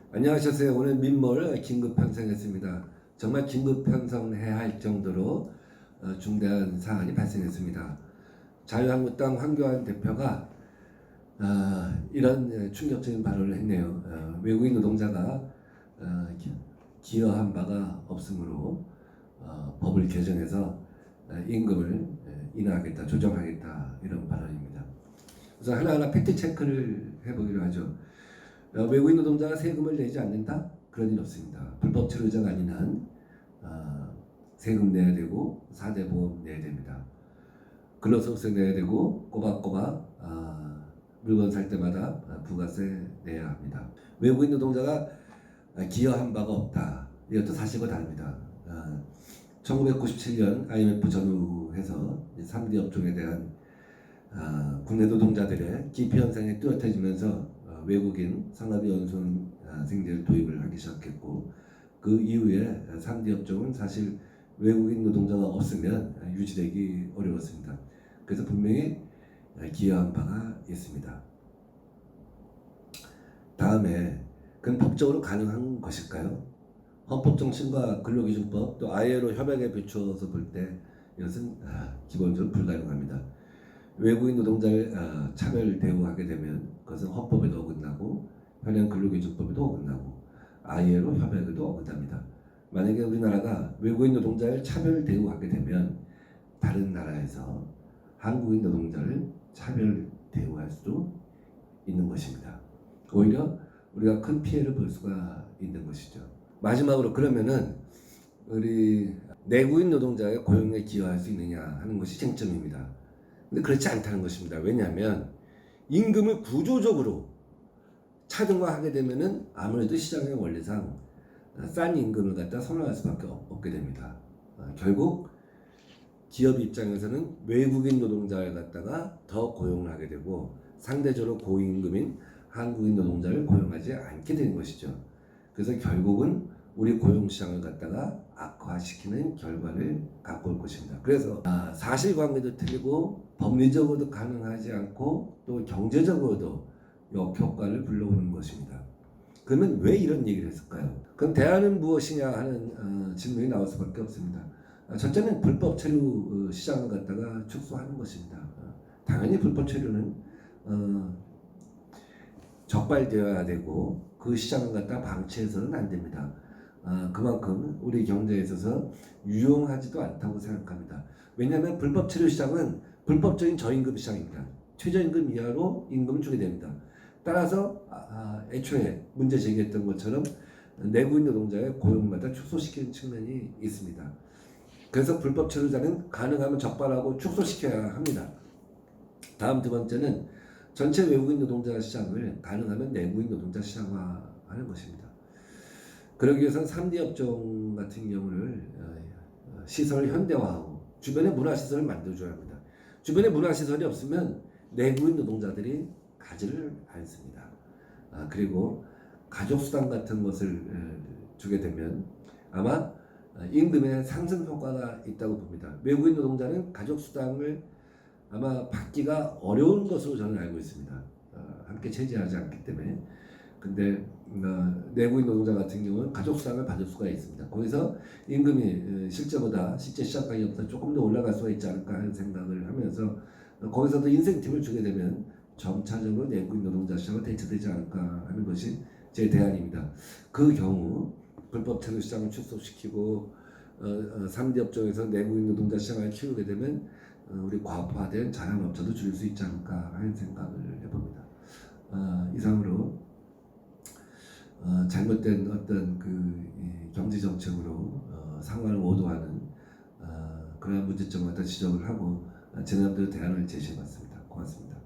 안녕하셨어요. 오늘 민몰 긴급 편성했습니다. 정말 긴급 편성해야 할 정도로 중대한 사안이 발생했습니다. 자유한국당 황교안 대표가 이런 충격적인 발언을 했네요. 외국인 노동자가 기여한 바가 없으므로 법을 개정해서 임금을 인하하겠다, 조정하겠다 이런 발언입니다. 그래서 하나하나 팩트 체크를 해보기로 하죠. 외국인 노동자가 세금을 내지 않는다? 그런 일 없습니다. 불법 체류자가 아닌 한 세금 내야 되고 4대 보험 내야 됩니다. 근로소득세 내야 되고 꼬박꼬박 물건 살 때마다 부가세 내야 합니다. 외국인 노동자가 기여한 바가 없다. 이것도 사실과 다릅니다. 1997년 IMF 전후해서 3D 업종에 대한 국내 노동자들의 기피 현상이 뚜렷해지면서 외국인 상업위 연수생제를 도입을 하기 시작했고, 그 이후에 3D 업종은 사실 외국인 노동자가 없으면 유지되기 어려웠습니다. 그래서 분명히 기여한 바가 있습니다. 다음에 그건 법적으로 가능한 것일까요? 헌법 정신과 근로기준법 또 ILO 협약에 비추어서 볼 때 이것은 기본적으로 불가능합니다. 외국인 노동자를 차별 대우하게 되면 그것은 헌법에도 어긋나고 현행 근로기준법에도 어긋나고 ILO 협약에도 어긋납니다. 만약에 우리나라가 외국인 노동자를 차별 대우하게 되면 다른 나라에서 한국인 노동자를 차별 대우할 수도 있는 것입니다. 오히려 우리가 큰 피해를 볼 수가 있는 것이죠. 마지막으로 그러면은 우리 내국인 노동자의 고용에 기여할 수 있느냐 하는 것이 쟁점입니다. 근데 그렇지 않다는 것입니다. 왜냐하면 임금을 구조적으로 차등화하게 되면은 아무래도 시장의 원리상 싼 임금을 갖다 선호할 수밖에 없게 됩니다. 결국 기업 입장에서는 외국인 노동자를 갖다가 더 고용을 하게 되고 상대적으로 고임금인 한국인 노동자를 고용하지 않게 되는 것이죠. 그래서 결국은 우리 고용시장을 갖다가 악화시키는 결과를 갖고 올 것입니다. 그래서 사실관계도 틀리고 법리적으로도 가능하지 않고 또 경제적으로도 역효과를 불러오는 것입니다. 그러면 왜 이런 얘기를 했을까요? 그럼 대안은 무엇이냐 하는 질문이 나올 수밖에 없습니다. 첫째는 불법 체류 시장을 갖다가 축소하는 것입니다. 당연히 불법 체류는 적발되어야 되고 그 시장을 갖다 방치해서는 안 됩니다. 그만큼 우리 경제에 있어서 유용하지도 않다고 생각합니다. 왜냐하면 불법 체류 시장은 불법적인 저임금 시장입니다. 최저임금 이하로 임금을 주게 됩니다. 따라서 애초에 문제 제기했던 것처럼 내국인 노동자의 고용마다 축소시키는 측면이 있습니다. 그래서 불법 체류자는 가능하면 적발하고 축소시켜야 합니다. 다음 두 번째는 전체 외국인 노동자 시장을 가능하면 내국인 노동자 시장화하는 것입니다. 그러기 위해서는 3D 업종 같은 경우를 시설을 현대화하고 주변에 문화시설을 만들어줘야 합니다. 주변에 문화시설이 없으면 내국인 노동자들이 가지를 않습니다. 그리고 가족수당 같은 것을 주게 되면 아마 임금의 상승 효과가 있다고 봅니다. 외국인 노동자는 가족수당을 아마 받기가 어려운 것으로 저는 알고 있습니다. 함께 체제하지 않기 때문에. 근데 내국인 노동자 같은 경우는 가족수당을 받을 수가 있습니다. 거기서 임금이 실제 시장 가격보다 조금 더 올라갈 수가 있지 않을까 하는 생각을 하면서 거기서도 인센티브를 주게 되면 점차적으로 내국인 노동자 시장은 대체되지 않을까 하는 것이 제 대안입니다. 그 경우 불법 체류 시장을 축소시키고 3D 업종에서 내국인 노동자 시장을 키우게 되면 우리 과업화된 자영업자도 줄일 수 있지 않을까 하는 생각을 해봅니다. 이상으로 잘못된 어떤 그 경제 정책으로 상황을 오도하는 그러한 문제점을 갖다 지적을 하고 제 나름대로 대안을 제시해봤습니다. 고맙습니다.